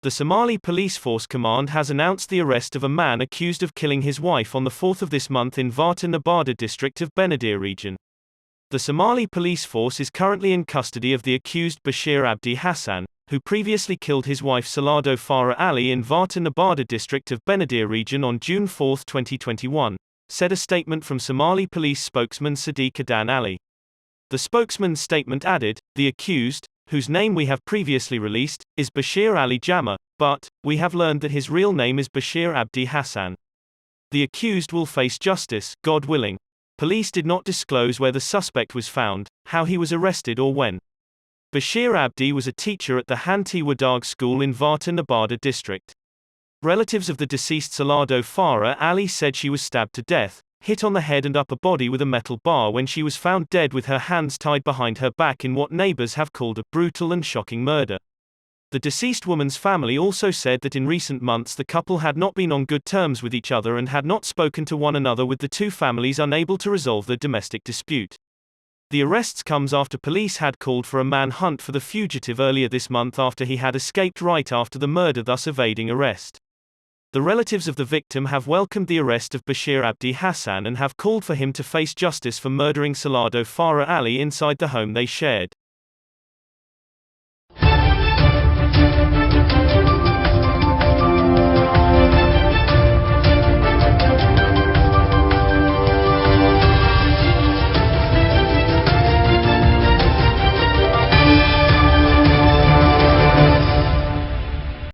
The Somali Police Force Command has announced the arrest of a man accused of killing his wife on the 4th of this month in Warta Nabada district of Benadir region. The Somali Police Force is currently in custody of the accused Bashir Abdi Hassan, who previously killed his wife Salado Farah Ali in Warta Nabada district of Benadir region on June 4, 2021, said a statement from Somali Police Spokesman Sadiq Adan Ali. The spokesman's statement added, "The accused, whose name we have previously released, is Bashir Ali Jama, but we have learned that his real name is Bashir Abdi Hassan. The accused will face justice, God willing." Police did not disclose where the suspect was found, how he was arrested or when. Bashir Abdi was a teacher at the Hanti Wadag school in Warta Nabada district. Relatives of the deceased Salado Farah Ali said she was stabbed to death, hit on the head and upper body with a metal bar when she was found dead with her hands tied behind her back in what neighbors have called a brutal and shocking murder. The deceased woman's family also said that in recent months the couple had not been on good terms with each other and had not spoken to one another, with the two families unable to resolve their domestic dispute. The arrests comes after police had called for a manhunt for the fugitive earlier this month after he had escaped right after the murder, thus evading arrest. The relatives of the victim have welcomed the arrest of Bashir Abdi Hassan and have called for him to face justice for murdering Salado Farah Ali inside the home they shared.